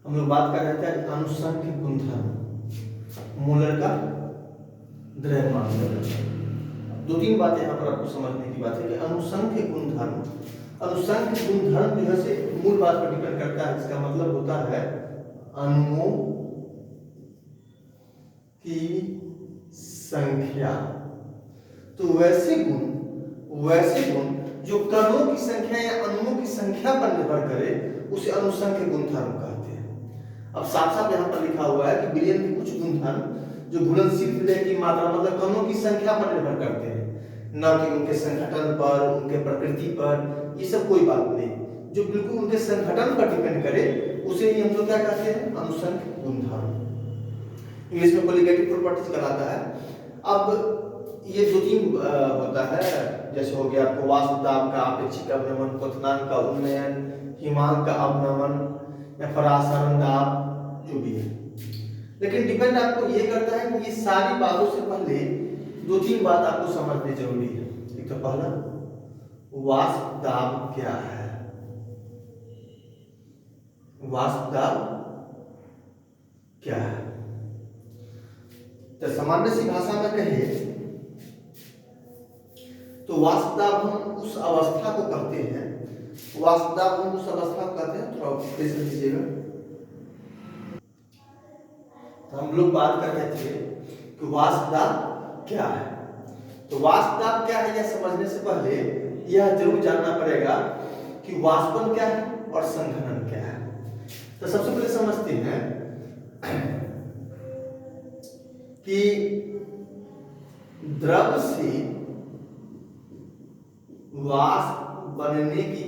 हम लोग बात कर रहे थे अनुसंख्यक गुणधर्म, मूलर का द्रव्यमान। दो तीन बातें यहाँ पर आपको समझने की बात है कि अनुसंख्यक गुणधर्म जो है से मूल बात पर डिपेंड करता है। इसका मतलब होता है अणुओं की संख्या। तो वैसे गुण जो कणों की संख्या या अणुओं की संख्या पर निर्भर करे उसे अनुसंख्यक गुणधर्म कहते हैं। अब साफ साफ यहाँ पर लिखा हुआ है कि विलयन के कुछ गुणधर्म जो घुलनशील विलय की मात्रा मतलब कणों की संख्या पर निर्भर करते हैं, न कि उनके संघटन पर, उनके प्रकृति पर। ये सब कोई बात नहीं, जो बिल्कुल उनके संघटन पर डिपेंड करे उसे ही हम लोग क्या कहते हैं, अनुसंख्यक गुणधर्म। इंग्लिश में कोलिगेटिव प्रॉपर्टीज कहलाता है। अब ये दो तीन होता है, जैसे हो गया आपको वाष्प दाब का अपेक्षिक अवनमन, क्वथनांक का उन्नयन, हिमांक का अवनमन या परासरण दाब, जो भी है। लेकिन डिपेंड आपको ये करता है कि ये सारी बातों से पहले दो तीन बात आपको समझनी जरूरी है। एक तो पहला, वाष्प दाब क्या है? वाष्प दाब क्या है? तो सामान्य सी भाषा में कहे तो वाष्प दाब हम उस अवस्था को कहते हैं, थोड़ा प्रेशर दीजिएगा। तो हम लोग बात कर रहे थे कि वाष्प दाब क्या है। तो वाष्प दाब क्या है यह समझने से पहले यह जरूर जानना पड़ेगा कि वाष्पन क्या है और संघनन क्या है। तो सबसे पहले समझते हैं कि द्रव से वाष्प बनने की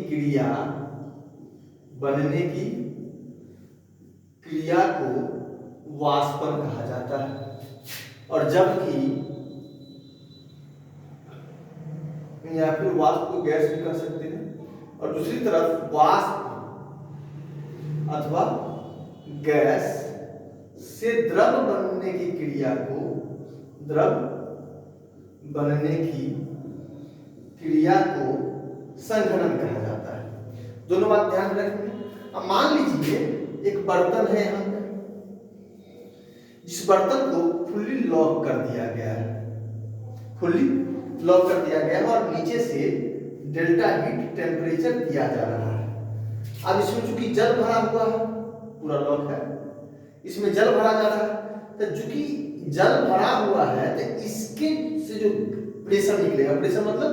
क्रिया को वाष्पन कहा जाता है। और जबकि या फिर वाष्प को गैस भी कह सकते हैं, और दूसरी तरफ वाष्प अथवा गैस से द्रव बनने की क्रिया को संघनन कहा जाता है। दोनों बात ध्यान रखेंगे। अब मान लीजिए एक बर्तन है यहाँ पे, जिस बर्तन को फुल्ली लॉक कर दिया गया है, और नीचे से डेल्टा हीट टेम्परेचर दिया जा रहा है। अब इसमें चूंकि जल भरा हुआ है, पूरा लॉक है, इसमें जल भरा जा रहा है, तो चूंकि जल भरा हुआ है तो इसके से जो प्रेशर निकलेगा, प्रेशर मतलब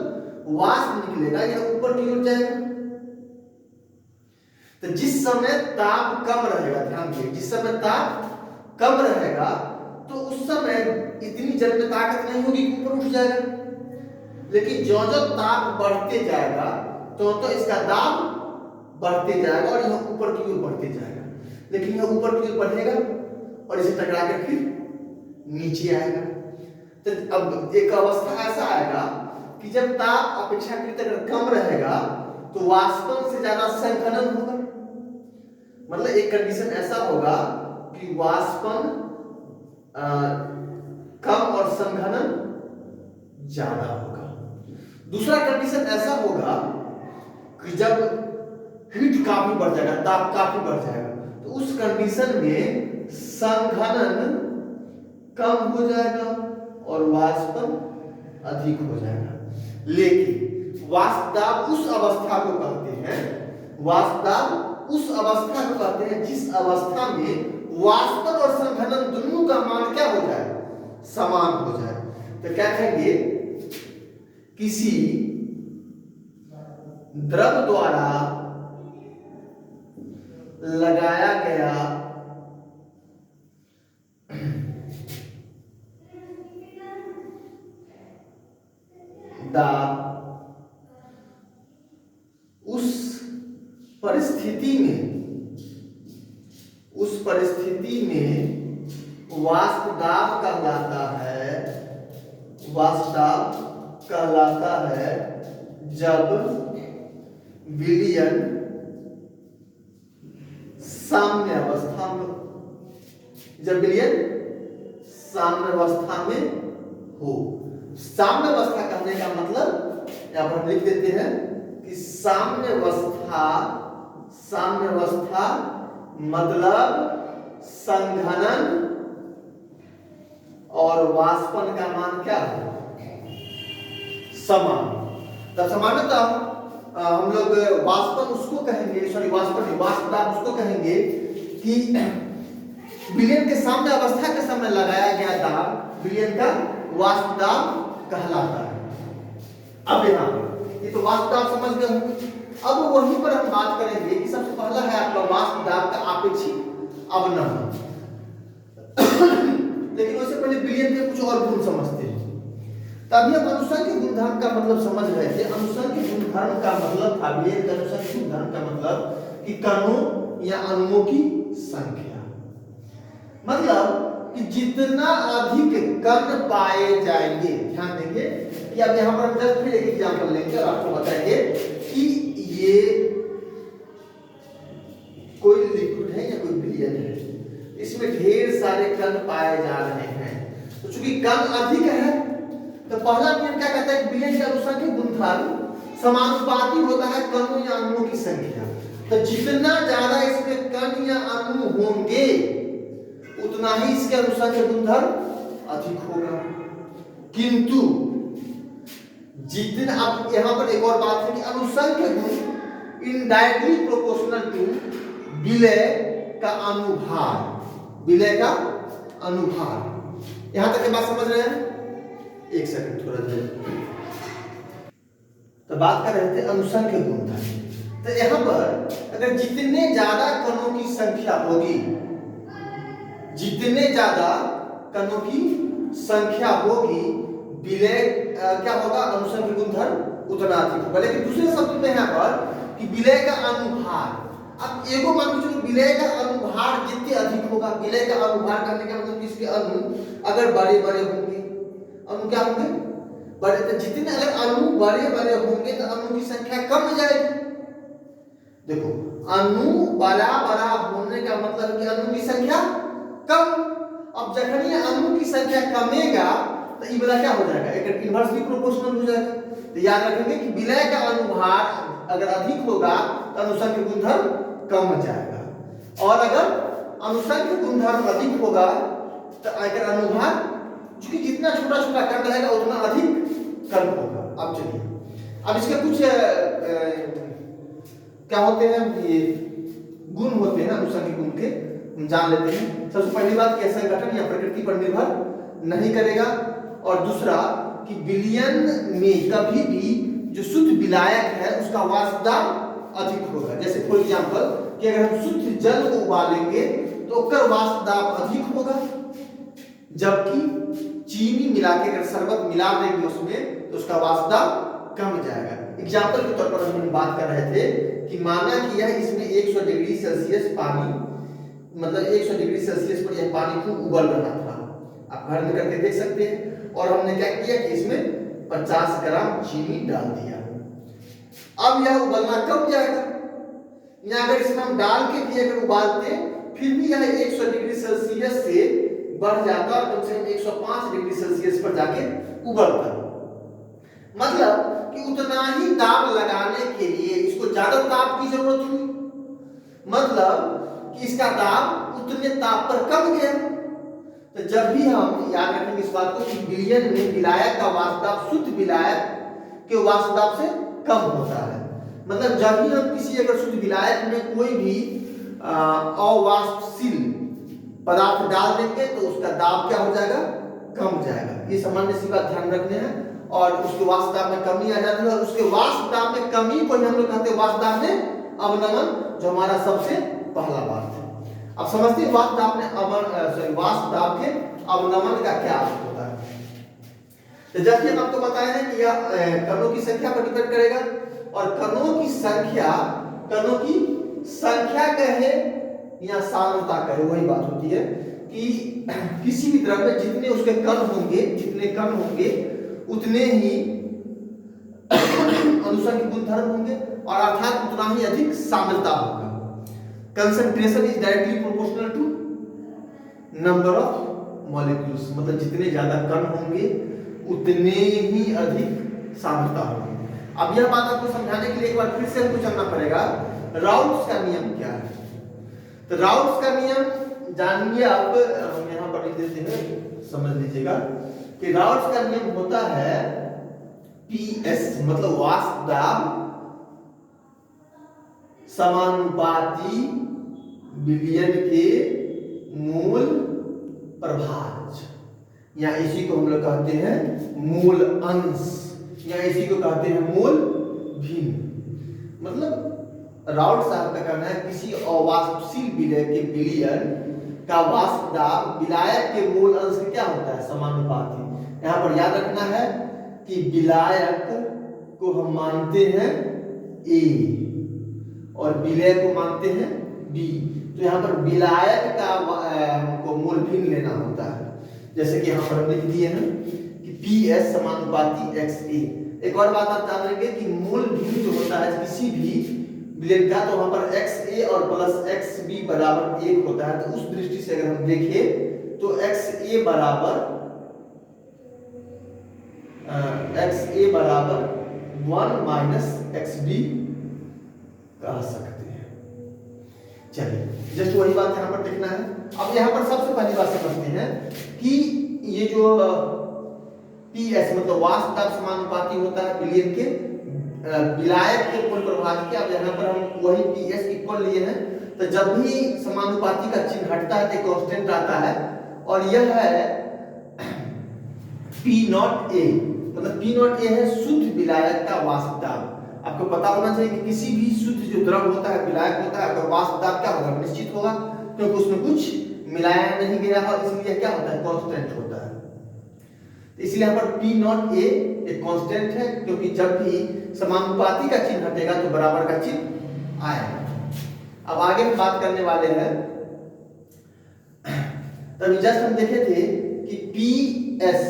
वाष्प निकलेगा, यह ऊपर की ओर जाएगा। तो जिस समय ताप कम रहेगा, ध्यान दिए, जिस समय ताप कम रहेगा तो उस समय इतनी जल में ताकत नहीं होगी कि ऊपर उठ जाएगा। लेकिन जो ताप बढ़ते जाएगा तो इसका दाब बढ़ते जाएगा और यह ऊपर की ओर बढ़ते जाएगा। लेकिन यह ऊपर की ओर बढ़ेगा और इसे टकरा कर फिर नीचे आएगा। तो अब एक अवस्था ऐसा आएगा कि जब ताप अपेक्षाकृत अगर कम रहेगा तो वाष्पन से ज्यादा संघनन होगा। मतलब एक कंडीशन ऐसा होगा कि वाष्पन कम और संघनन ज्यादा होगा। दूसरा कंडीशन ऐसा होगा कि जब हीट काफी बढ़ जाएगा, ताप काफी बढ़ जाएगा, तो उस कंडीशन में संघनन कम हो जाएगा और वाष्पन अधिक हो जाएगा। लेकिन वाष्प दाब उस अवस्था को कहते हैं, जिस अवस्था में वाष्पन और संघनन दोनों का मान क्या हो जाए, समान हो जाए। तो क्या कहेंगे, किसी द्रव द्वारा लगाया गया दाब उस परिस्थिति में वाष्प दाब कहलाता है जब विलयन साम्य अवस्था में हो। साम्य अवस्था कहने का मतलब यहां पर लिख देते हैं कि साम्य अवस्था मतलब संघनन और वाष्पन का मान क्या है? समान। तब सामान्यतः हम लोग वाष्पन उसको कहेंगे, सॉरी वाष्पन वाष्प दाब उसको कहेंगे कि विलयन के सामने अवस्था के समय लगाया गया दाब विलयन का वाष्प दाब कहलाता है। अब यहाँ ये तो वाष्प दाब समझ गए होंगे। अब वहीं पर हम बात करेंगे कि सबसे पहला है आपका वाष्प दाब का आपेक्षिक अवनमन। लेकिन उससे पहले विलयन के कुछ और गुण समझते हैं। तभी हम अनुसंख्य गुणधर्म का मतलब समझ रहे थे। अनुसंख्य गुणधर्म का मतलब था, विलयन के अनुसंख्य गुणधर्म का मतलब कि कणों या अणुओं की संख्या, मतलब कि जितना अधिक कण पाए जाएंगे। ध्यान देंगे कि अब यहाँ पर हम जस्ट फिर एक एग्जांपल लेंगे और आपको बताएंगे कि ये कोई लिक्विड है या कोई विलयन है, इसमें ढेर सारे कण पाए जा रहे हैं। तो चूंकि कण अधिक है तो पहला नियम क्या कहता है कि विलयन के अनुसंख्य गुणधर्म समानुपाती होता है कणों या अणुओं की संख्या। तो जितना ज्यादा इसमें कण या अणु होंगे उतना ही इसके अनुसंख्य गुणधर्म अधिक होगा। किंतु जितना, अब यहां पर एक और बात है कि अनुसंख्य गुण इनडायरेक्टली प्रोपोर्शनल टू विलय का अनुभार, विलय का अनुभार। यहां तक की बात समझ रहे हैं? एक सेकंड थोड़ा देर। तो बात कर रहे थे अनुसंख्य गुणधर्म। तो यहां पर अगर जितने ज्यादा कणों की संख्या होगी, जितने ज्यादा कणों की संख्या होगी, विलय क्या होगा? अनुसंख्य गुणधर्म उतना अधिक होगा। लेकिन दूसरे शब्द में यहाँ पर कि विलय का अनुभार। अब एगो मान के चलो विलय का अनुभार जितने अधिक होगा, विलय का अनुभार करने का मतलब इसके अणु अगर बड़े बड़े होंगे, अणु क्या होंगे? बड़े। तो जितने अगर अणु बड़े बड़े होंगे तो अणु की संख्या कम जाएगी। देखो, अणु बड़ा बड़ा होने का मतलब कि अणु की संख्या कम। अब जखन ये अणु की संख्या कमेगा तो ये वाला क्या हो जाएगा? एक इनवर्सली प्रोपोर्शनल हो जाएगा। तो याद रखेंगे कि विलय का अनुभार अगर अधिक होगा तो अनुसंख्य गुणधर्म कम जाएगा, और अगर अनुसंख्य गुणधर्म अधिक होगा तो अगर अनुभार, क्योंकि जितना छोटा छोटा कण रहेगा उतना अधिक कण होगा। अब चलिए, अब इसके कुछ क्या होते हैं, ये गुण होते हैं अनुसंख्य गुण के, हम जान लेते हैं। सबसे पहली बात कि संगठन या प्रकृति पर निर्भर नहीं करेगा, और दूसरा कि विलयन में कभी भी जो शुद्ध विलायक है उसका वाष्प दाब अधिक होगा। जैसे फॉर एग्जांपल कि अगर हम शुद्ध जल को उबालेंगे तो उसका वाष्प दाब अधिक होगा, जबकि चीनी मिला के अगर शरबत मिला देंगे उसमें तो उसका वाष्प दाब कम जाएगा। एग्जांपल के तौर पर हम बात कर रहे थे कि माना कि यह इसमें 100 डिग्री सेल्सियस पानी, मतलब 100 डिग्री सेल्सियस पर यह पानी खूब उबल रहा था। आप घर में करके देख सकते हैं। और हमने क्या किया कि इसमें 50 ग्राम चीनी डाल दिया। अब यह उबलना कम जाएगा। या अगर इसमें हम डाल के भी अगर उबालते फिर भी यह 100 डिग्री सेल्सियस से बढ़ जाता और कम से कम 105 डिग्री सेल्सियस पर जाके उबलता। मतलब कि उतना ही दाब लगाने के लिए इसको ज्यादा ताप की जरूरत हुई, मतलब कि इसका दाब उतने ताप पर कम गया। तो जब भी हम याद रखेंगे इस बात को कि विलयन में विलायक का वाष्प दाब शुद्ध विलायक के वाष्प दाब से कम होता है। मतलब जब भी हम किसी अगर शुद्ध विलायक में कोई भी अवाष्पशील पदार्थ डाल देंगे तो उसका दाब क्या हो जाएगा? कम जाएगा। ये सामान्य सी बात ध्यान रखने हैं। और उसके वाष्प दाब में कमी आ जाती है, और उसके वाष्प दाब में कमी को हम लोग कहते हैं वाष्प दाब में अवनमन, जो हमारा सबसे पहला बात है। अब समझते हैं वाष्प दाब में वाष्प दाब के अवनमन का क्या अर्थ होता है। तो जैसे हम आपको बताए हैं कि यह कणों की संख्या पर डिपेंड करेगा, और कणों की संख्या कहे या सांद्रता कहे, वही बात होती है कि किसी भी द्रव्य में जितने उसके कण होंगे उतने ही अनुसंख्य गुणधर्म होंगे, और अर्थात उतना ही अधिक सांद्रता होगा। Concentration is directly proportional to number of molecules, मतलब जितने ज्यादा कण होंगे उतने ही अधिक सांद्रता होगी। अब यह बात आपको समझाने के लिए एक बार फिर से हमको चलना पड़ेगा। राउल्ट्स का नियम क्या है? तो राउट्स का नियम जानिए आप, हम यहाँ पर लिख देते हैं, समझ लीजिएगा कि राउट्स का नियम होता है PS मतलब वाष्प दाब समानुपाती विलयन के मूल प्रभाज, या इसी को हम लोग कहते हैं मूल अंश, या इसी को कहते हैं मूल भिन्न। मतलब राउट साहब का कहना है किसी अवाष्पशील विलय के विलयन का वाष्प दाब विलायक के मूल अंश क्या होता है, समानुपाती। यहाँ पर याद रखना है कि विलायक को हम मानते हैं A और विलय को मानते हैं B। तो यहाँ पर विलायक का हमको मूल भिन्न लेना होता है, जैसे कि यहाँ पर हम लिख दिए हैं कि PS समानुपाती XA। एक और बात आप जान लेंगे कि मूल भिन्न जो होता है किसी भी विलयन का, तो वहां पर XA और प्लस XB बराबर 1 होता है। तो उस दृष्टि से अगर हम देखें तो XA बराबर 1 माइनस XB कह सकते हैं। चलिए जस्ट वही बात यहाँ पर लिखना है। अब यहाँ पर सबसे पहली बात समझते हैं कि ये जो PS मतलब वाष्प दाब समानुपाती होता है विलयन के विलायक के मूल प्रभाज के। अब यहाँ पर हम वही PS इक्वल लिए हैं, तो जब भी समानुपाती का चिन्ह हटता है तो कांस्टेंट आता है, और यह है P नॉट A। मतलब P नॉट A है शुद्ध विलायक का वाष्प दाब। आपको पता होना चाहिए कि किसी भी शुद्ध जो द्रव होता है विलायक होता है, अगर वाष्प दाब क्या होगा, निश्चित होगा, क्योंकि उसमें कुछ मिलाया नहीं गया है, इसलिए क्या होता है, कांस्टेंट होता है। इसलिए यहाँ पर P नॉट A एक कांस्टेंट है, क्योंकि जब भी समानुपाती का चिन्ह हटेगा तो बराबर का चिन्ह आएगा। अब आगे हम बात करने वाले हैं, तभी जस्ट हम देखे थे कि PS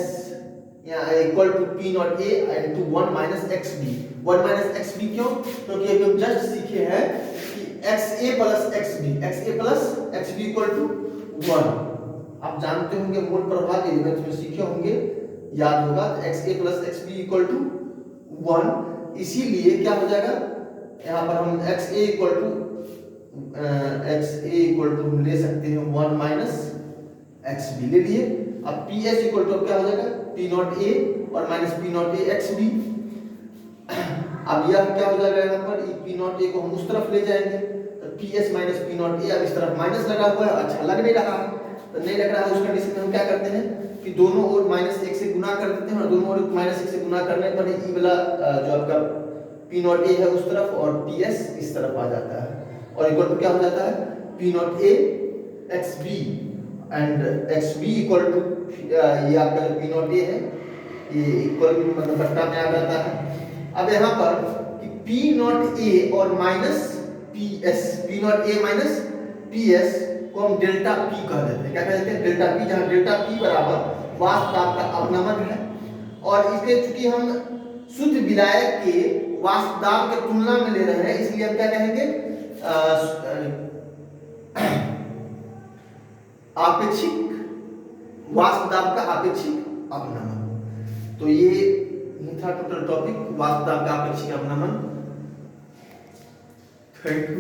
equal to P naught A into 1 minus XB। 1 minus XB क्यों? क्योंकि अभी हम जस्ट सीखे हैं कि XA plus XB equal to 1। आप जानते होंगे मूल प्रभाज एलिमेंट्स में सीखे होंगे, याद होगा। तो XA plus XB equal to 1, इसीलिए क्या हो जाएगा, यहाँ पर हम XA इक्वल टू हम ले सकते हैं 1 माइनस XB ले लिए। अब PS इक्वल टू क्या हो जाएगा, P नॉट A और minus P naught A XB। अब यह क्या हो जाएगा, यहाँ पर P नॉट A को हम उस तरफ ले जाएंगे, तो PS minus P naught A। अब इस तरफ माइनस लगा हुआ है, अच्छा लग नहीं रहा है, तो नहीं लग रहा है, उस कंडीशन में हम क्या करते हैं कि दोनों ओर -1 से गुना कर देते हैं, और दोनों ओर -1 से गुना करने पर ई वाला जो आपका P नॉट A है उस तरफ और PS इस तरफ आ जाता है, और इक्वल टू क्या हो जाता है P naught A XB and XB equal to ये आपका जो P नॉट A है ये इक्वल मतलब बट्टा में आ जाता है। अब यहाँ पर कि P नॉट A और minus PS, P naught A minus PS को हम डेल्टा P कह देते हैं। क्या कहते हैं, डेल्टा P, जहाँ डेल्टा P बराबर वाष्प दाब का अवनमन है। और इसके चूंकि हम शुद्ध विलायक के वाष्प दाब के तुलना में ले रहे हैं, इसलिए हम क्या कहेंगे, आपेक्षिक वाष्प दाब का आपेक्षिक अवनमन। तो ये था टोटल टॉपिक वाष्प दाब का आपेक्षिक अवनमन। Thank you.